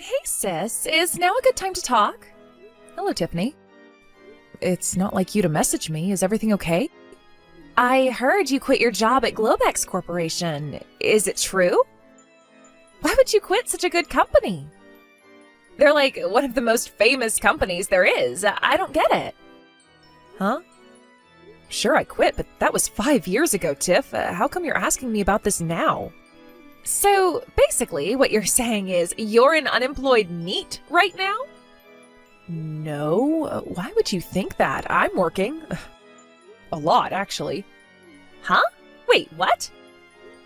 Hey sis, is now a good time to talk? Hello, Tiffany. It's not like you to message me. Is everything okay? I heard you quit your job at Globex Corporation. Is it true? Why would you quit such a good company? They're like one of the most famous companies there is. I don't get it. Huh? Sure, I quit, but that was 5 years ago, Tiff. How come you're asking me about this now? So, basically, what you're saying is you're an unemployed NEET right now? No, why would you think that? I'm working. A lot, actually. Huh? Wait, what?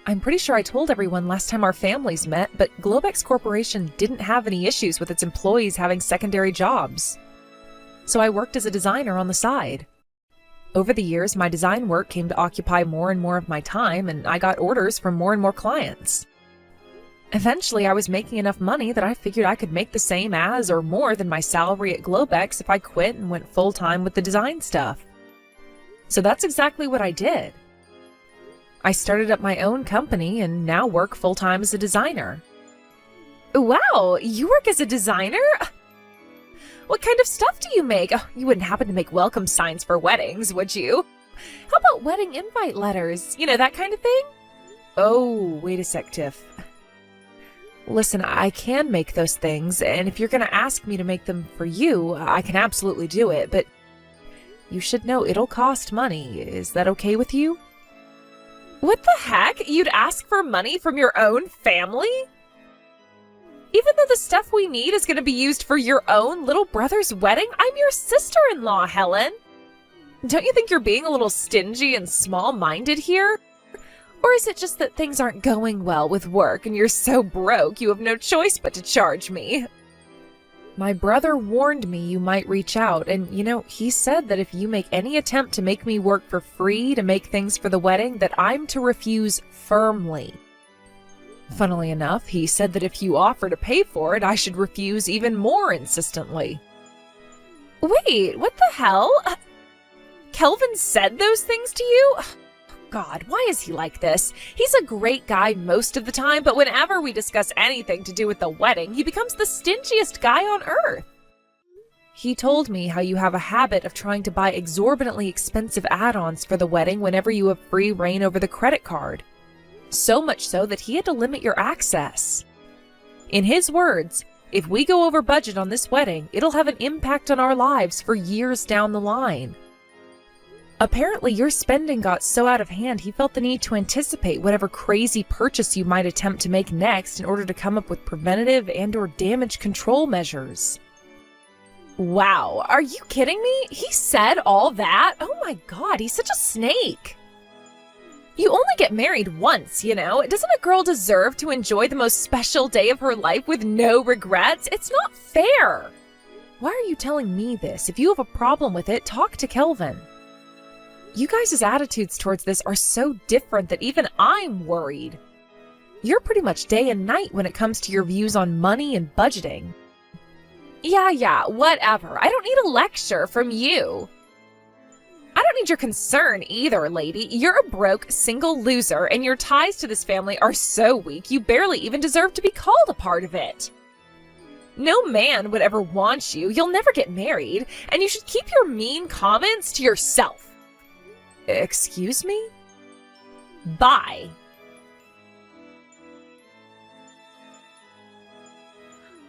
I'm pretty sure I told everyone last time our families met, but Globex Corporation didn't have any issues with its employees having secondary jobs. So I worked as a designer on the side. Over the years, my design work came to occupy more and more of my time, and I got orders from more and more clients. Eventually, I was making enough money that I figured I could make the same as or more than my salary at Globex if I quit and went full-time with the design stuff. So that's exactly what I did. I started up my own company and now work full-time as a designer. Wow, you work as a designer? What kind of stuff do you make? Oh, you wouldn't happen to make welcome signs for weddings, would you? How about wedding invite letters? You know, that kind of thing? Oh, wait a sec, Tiff. Listen, I can make those things, and if you're going to ask me to make them for you, I can absolutely do it, but you should know it'll cost money. Is that okay with you? What the heck? You'd ask for money from your own family? Even though the stuff we need is going to be used for your own little brother's wedding, I'm your sister-in-law, Helen. Don't you think you're being a little stingy and small-minded here? Or is it just that things aren't going well with work and you're so broke you have no choice but to charge me? My brother warned me you might reach out, and he said that if you make any attempt to make me work for free to make things for the wedding, that I'm to refuse firmly. Funnily enough, he said that if you offer to pay for it, I should refuse even more insistently. Wait, what the hell? Kelvin said those things to you? God, why is he like this? He's a great guy most of the time, but whenever we discuss anything to do with the wedding, he becomes the stingiest guy on earth. He told me how you have a habit of trying to buy exorbitantly expensive add-ons for the wedding whenever you have free reign over the credit card. So much so that he had to limit your access. In his words, if we go over budget on this wedding, it'll have an impact on our lives for years down the line. Apparently, your spending got so out of hand he felt the need to anticipate whatever crazy purchase you might attempt to make next in order to come up with preventative and/or damage control measures. Wow, are you kidding me? He said all that? Oh my God, he's such a snake. You only get married once, Doesn't a girl deserve to enjoy the most special day of her life with no regrets? It's not fair. Why are you telling me this? If you have a problem with it, talk to Kelvin. You guys' attitudes towards this are so different that even I'm worried. You're pretty much day and night when it comes to your views on money and budgeting. Yeah, whatever. I don't need a lecture from you. I don't need your concern either, lady. You're a broke, single loser, and your ties to this family are so weak you barely even deserve to be called a part of it. No man would ever want you. You'll never get married, and you should keep your mean comments to yourself. Excuse me? Bye.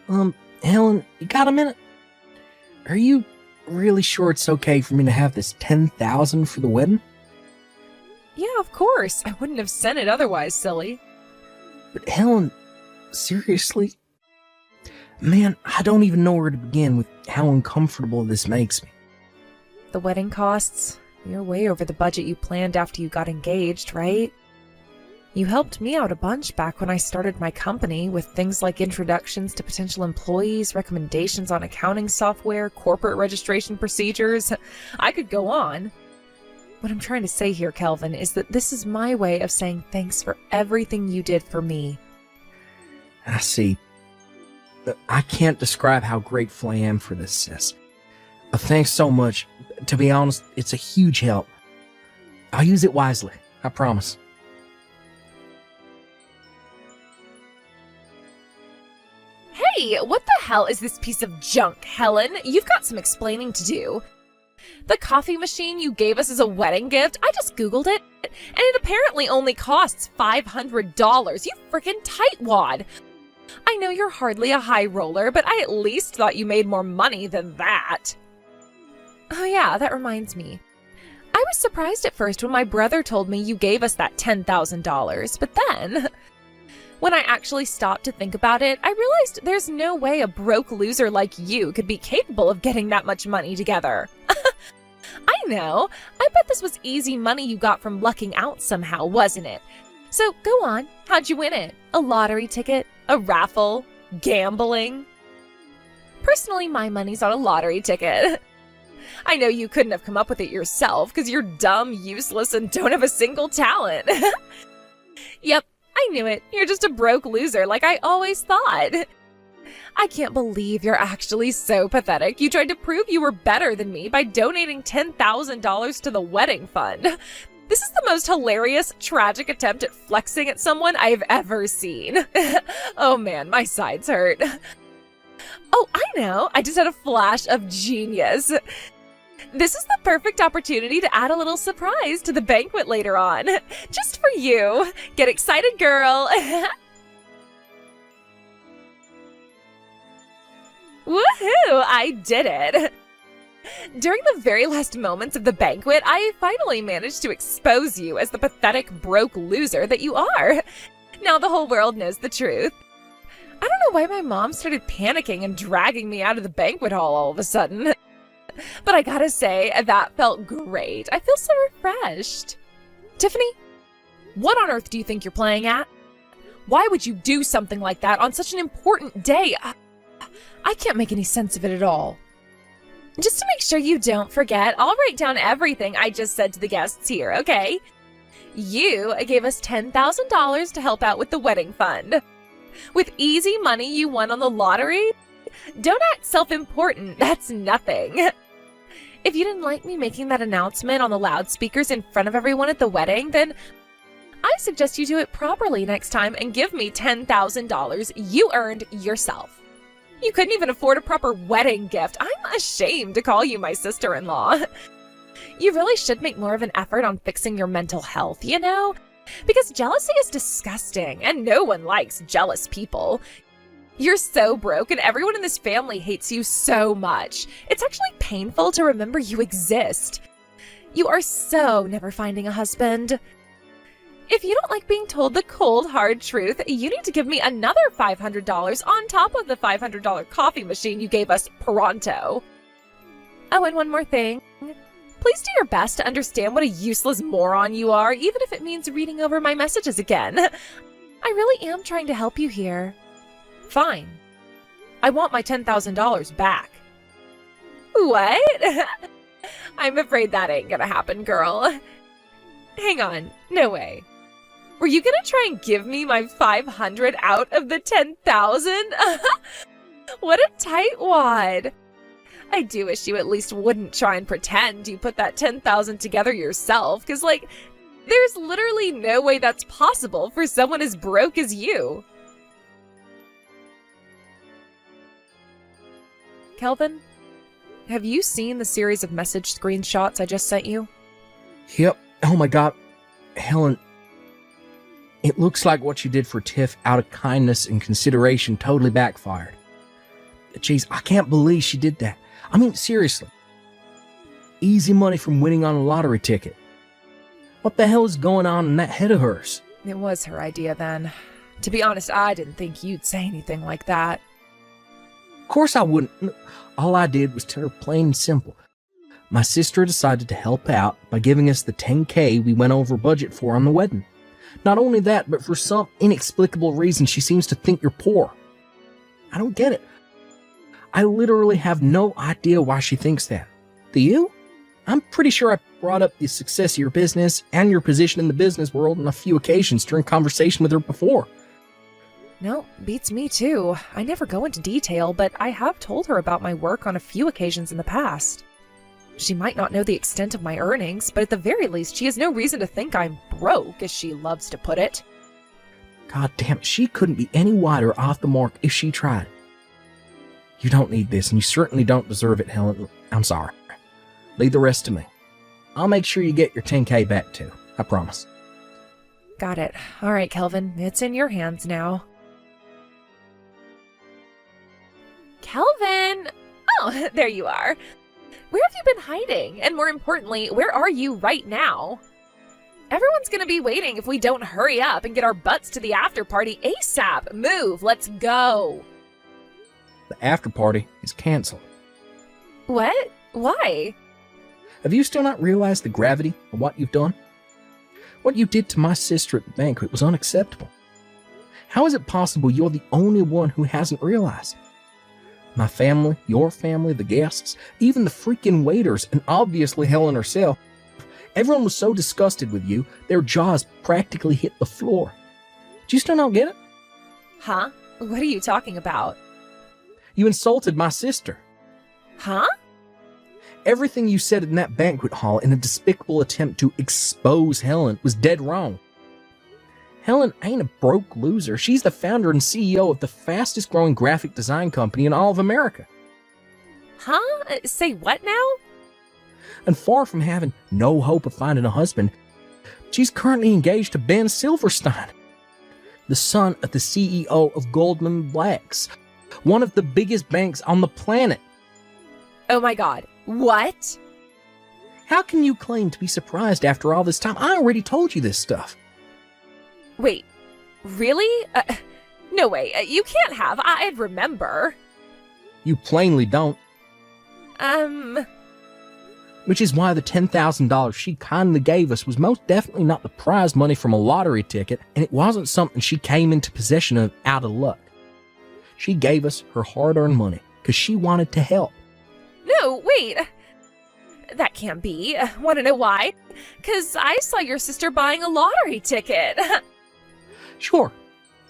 Helen, you got a minute? Are you really sure it's okay for me to have this $10,000 for the wedding? Yeah, of course. I wouldn't have sent it otherwise, silly. But Helen, seriously? Man, I don't even know where to begin with how uncomfortable this makes me. The wedding costs? You're way over the budget you planned after you got engaged, right? You helped me out a bunch back when I started my company with things like introductions to potential employees, recommendations on accounting software, corporate registration procedures. I could go on. What I'm trying to say here, Kelvin, is that this is my way of saying thanks for everything you did for me. I see. I can't describe how grateful I am for this, sis. Thanks so much. To be honest, it's a huge help. I'll use it wisely, I promise. Hey, Hey, what the hell is this piece of junk, Helen? You've got some explaining to do. The coffee machine you gave us as a wedding gift, I just Googled it, and it apparently only costs $500. You frickin' tightwad. I know you're hardly a high roller, but I at least thought you made more money than that. Oh yeah, that reminds me. I was surprised at first when my brother told me you gave us that $10,000, but then, when I actually stopped to think about it, I realized there's no way a broke loser like you could be capable of getting that much money together. I know. I bet this was easy money you got from lucking out somehow, wasn't it? So go on. How'd you win it? A lottery ticket? A raffle? Gambling? Personally, my money's on a lottery ticket. I know you couldn't have come up with it yourself because you're dumb, useless, and don't have a single talent. Yep, I knew it. You're just a broke loser like I always thought. I can't believe you're actually so pathetic. You tried to prove you were better than me by donating $10,000 to the wedding fund. This is the most hilarious, tragic attempt at flexing at someone I've ever seen. Oh man, my sides hurt. Oh, I know. I just had a flash of genius. This is the perfect opportunity to add a little surprise to the banquet later on. Just for you. Get excited, girl. Woohoo! I did it! During the very last moments of the banquet, I finally managed to expose you as the pathetic, broke loser that you are. Now the whole world knows the truth. I don't know why my mom started panicking and dragging me out of the banquet hall all of a sudden. But I gotta say, that felt great. I feel so refreshed. Tiffany, what on earth do you think you're playing at? Why would you do something like that on such an important day? I can't make any sense of it at all. Just to make sure you don't forget, I'll write down everything I just said to the guests here, okay? You gave us $10,000 to help out with the wedding fund. With easy money you won on the lottery? Don't act self-important, that's nothing. If you didn't like me making that announcement on the loudspeakers in front of everyone at the wedding, then I suggest you do it properly next time and give me $10,000 you earned yourself. You couldn't even afford a proper wedding gift. I'm ashamed to call you my sister-in-law. You really should make more of an effort on fixing your mental health, you know? Because jealousy is disgusting, and no one likes jealous people. You're so broke, and everyone in this family hates you so much. It's actually painful to remember you exist. You are so never finding a husband. If you don't like being told the cold, hard truth, you need to give me another $500 on top of the $500 coffee machine you gave us pronto. Oh, and one more thing. Please do your best to understand what a useless moron you are, even if it means reading over my messages again. I really am trying to help you here. Fine. I want my $10,000 back. What? I'm afraid that ain't gonna happen, girl. Hang on. No way. Were you gonna try and give me my $500 out of the $10,000? What a tightwad. I do wish you at least wouldn't try and pretend you put that $10,000 together yourself, because, like, there's literally no way that's possible for someone as broke as you. Kelvin, have you seen the series of message screenshots I just sent you? Yep. Oh my god. Helen, it looks like what you did for Tiff out of kindness and consideration totally backfired. Jeez, I can't believe she did that. I mean, seriously. Easy money from winning on a lottery ticket. What the hell is going on in that head of hers? It was her idea then. To be honest, I didn't think you'd say anything like that. Of course I wouldn't. All I did was tell her plain and simple. My sister decided to help out by giving us the $10,000 we went over budget for on the wedding. Not only that, but for some inexplicable reason she seems to think you're poor. I don't get it. I literally have no idea why she thinks that. Do you? I'm pretty sure I brought up the success of your business and your position in the business world on a few occasions during conversation with her before. No, beats me too. I never go into detail, but I have told her about my work on a few occasions in the past. She might not know the extent of my earnings, but at the very least, she has no reason to think I'm broke, as she loves to put it. God damn it, she couldn't be any wider off the mark if she tried. You don't need this, and you certainly don't deserve it, Helen. I'm sorry. Leave the rest to me. I'll make sure you get your 10K back too. I promise. Got it. All right, Kelvin, it's in your hands now. Kelvin! Oh, there you are. Where have you been hiding? And more importantly, where are you right now? Everyone's gonna be waiting if we don't hurry up and get our butts to the after party ASAP. Move, let's go. The after party is canceled. What? Why? Have you still not realized the gravity of what you've done? What you did to my sister at the banquet was unacceptable. How is it possible you're the only one who hasn't realized? My family, your family, the guests, even the freaking waiters, and obviously Helen herself, everyone was so disgusted with you, their jaws practically hit the floor. Do you still not get it? Huh? What are you talking about? You insulted my sister. Huh? Everything you said in that banquet hall in a despicable attempt to expose Helen was dead wrong. Helen ain't a broke loser. She's the founder and CEO of the fastest growing graphic design company in all of America. Huh? Say what now? And far from having no hope of finding a husband, she's currently engaged to Ben Silverstein, the son of the CEO of Goldman Sachs, one of the biggest banks on the planet. Oh my God. What? How can you claim to be surprised after all this time? I already told you this stuff. Wait, really? No way, you can't have. I'd remember. You plainly don't. Which is why the $10,000 she kindly gave us was most definitely not the prize money from a lottery ticket, and it wasn't something she came into possession of out of luck. She gave us her hard-earned money because she wanted to help. No, wait. That can't be. Want to know why? Because I saw your sister buying a lottery ticket. Sure,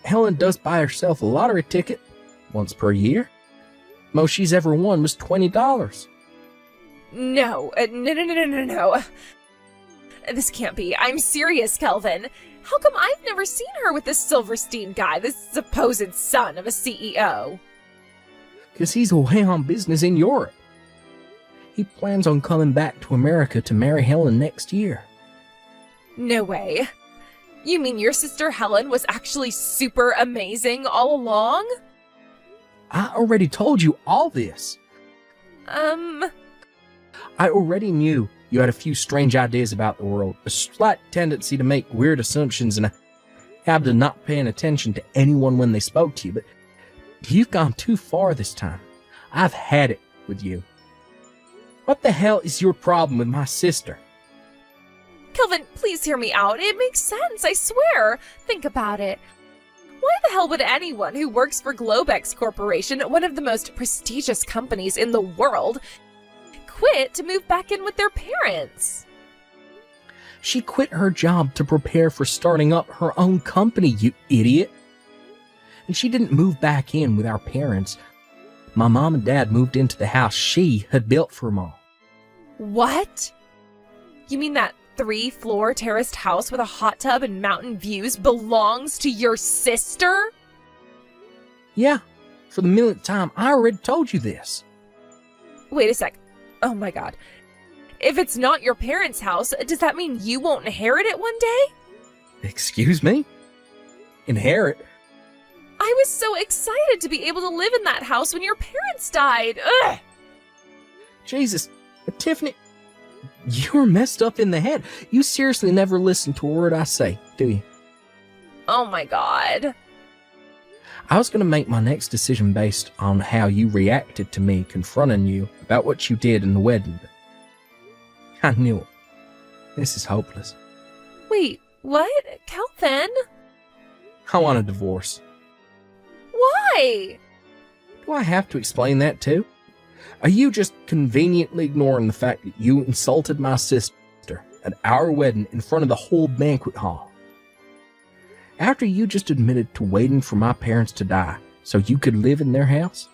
Helen does buy herself a lottery ticket once per year. Most she's ever won was $20. No. This can't be. I'm serious, Kelvin. How come I've never seen her with this Silverstein guy, this supposed son of a CEO? Because he's away on business in Europe. He plans on coming back to America to marry Helen next year. No way. You mean your sister Helen was actually super amazing all along? I already told you all this. I already knew you had a few strange ideas about the world, a slight tendency to make weird assumptions, and a habit of not paying attention to anyone when they spoke to you, but you've gone too far this time. I've had it with you. What the hell is your problem with my sister? Kelvin, please hear me out. It makes sense, I swear. Think about it. Why the hell would anyone who works for Globex Corporation, one of the most prestigious companies in the world, quit to move back in with their parents? She quit her job to prepare for starting up her own company, you idiot. And she didn't move back in with our parents. My mom and dad moved into the house she had built for them all. What? You mean that 3-floor terraced house with a hot tub and mountain views belongs to your sister? Yeah, for the millionth time, I already told you this. Wait a sec. Oh my God. If it's not your parents' house, does that mean you won't inherit it one day? Excuse me? Inherit? I was so excited to be able to live in that house when your parents died. Ugh! Jesus, Tiffany, you're messed up in the head. You seriously never listen to a word I say, do you? Oh my God. I was going to make my next decision based on how you reacted to me confronting you about what you did in the wedding, but I knew it. This is hopeless. Wait, what? Kelvin? I want a divorce. Why? Do I have to explain that too? Are you just conveniently ignoring the fact that you insulted my sister at our wedding in front of the whole banquet hall? After you just admitted to waiting for my parents to die so you could live in their house?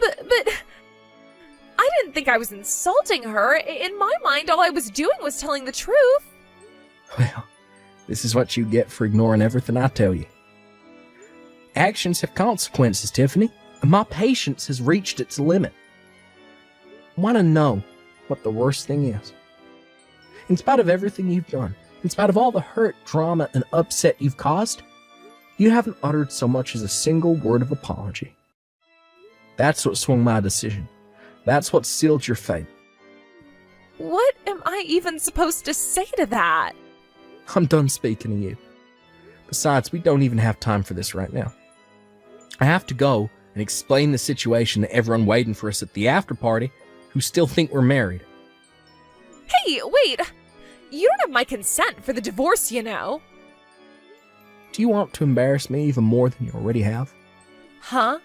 But I didn't think I was insulting her. In my mind, all I was doing was telling the truth. Well, this is what you get for ignoring everything I tell you. Actions have consequences, Tiffany. My patience has reached its limit. Want to know what the worst thing is? In spite of everything you've done, in spite of all the hurt, drama, and upset you've caused, you haven't uttered so much as a single word of apology. That's what swung my decision. That's what sealed your fate. What am I even supposed to say to that? I'm done speaking to you. Besides, we don't even have time for this right now. I have to go and explain the situation to everyone waiting for us at the after party who still think we're married. Hey, wait! You don't have my consent for the divorce, you know. Do you want to embarrass me even more than you already have? Huh?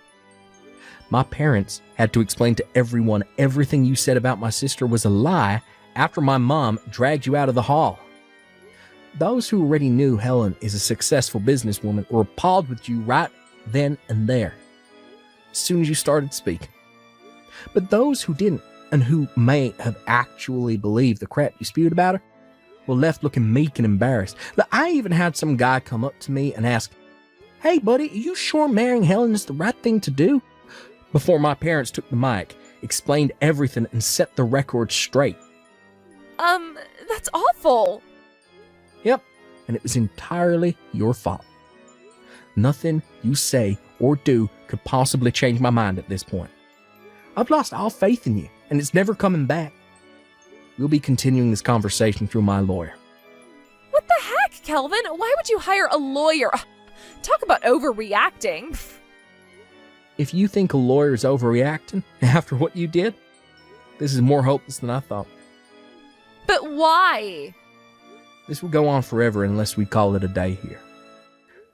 My parents had to explain to everyone everything you said about my sister was a lie after my mom dragged you out of the hall. Those who already knew Helen is a successful businesswoman were appalled with you right then and there, as soon as you started speaking. But those who didn't, and who may have actually believed the crap you spewed about her, were left looking meek and embarrassed. But I even had some guy come up to me and ask, "Hey buddy, are you sure marrying Helen is the right thing to do?" Before my parents took the mic, explained everything, and set the record straight. That's awful. Yep, and it was entirely your fault. Nothing you say or do could possibly change my mind at this point. I've lost all faith in you, and it's never coming back. We'll be continuing this conversation through my lawyer. What the heck, Kelvin? Why would you hire a lawyer? Talk about overreacting. If you think a lawyer is overreacting after what you did, this is more hopeless than I thought. But why? This will go on forever unless we call it a day here.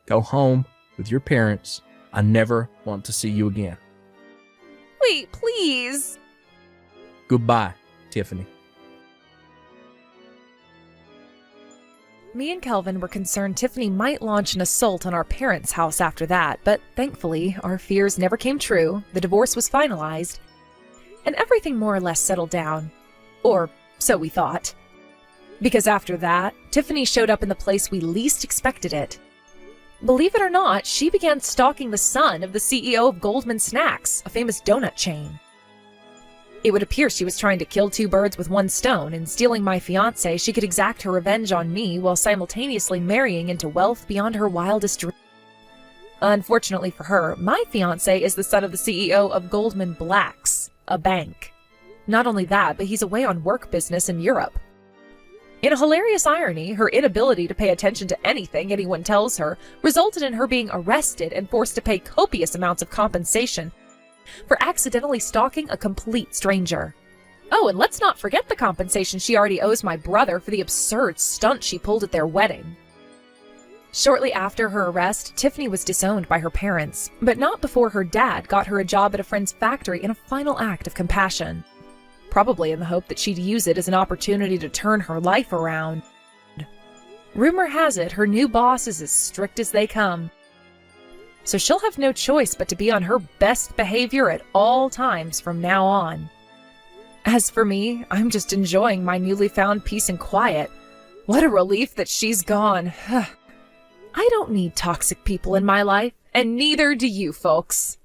Go home with your parents. I never want to see you again. Wait, please. Goodbye, Tiffany. Me and Kelvin were concerned Tiffany might launch an assault on our parents' house after that, but thankfully, our fears never came true, the divorce was finalized, and everything more or less settled down. Or so we thought. Because after that, Tiffany showed up in the place we least expected it. Believe it or not, she began stalking the son of the CEO of Goldman Snacks, a famous donut chain. It would appear she was trying to kill two birds with one stone. In stealing my fiancé, she could exact her revenge on me while simultaneously marrying into wealth beyond her wildest dreams. Unfortunately for her, my fiancé is the son of the CEO of Goldman Blacks, a bank. Not only that, but he's away on work business in Europe. In a hilarious irony, her inability to pay attention to anything anyone tells her resulted in her being arrested and forced to pay copious amounts of compensation for accidentally stalking a complete stranger. Oh, and let's not forget the compensation she already owes my brother for the absurd stunt she pulled at their wedding. Shortly after her arrest, Tiffany was disowned by her parents, but not before her dad got her a job at a friend's factory in a final act of compassion. Probably in the hope that she'd use it as an opportunity to turn her life around. Rumor has it her new boss is as strict as they come, so she'll have no choice but to be on her best behavior at all times from now on. As for me, I'm just enjoying my newly found peace and quiet. What a relief that she's gone. I don't need toxic people in my life, and neither do you folks.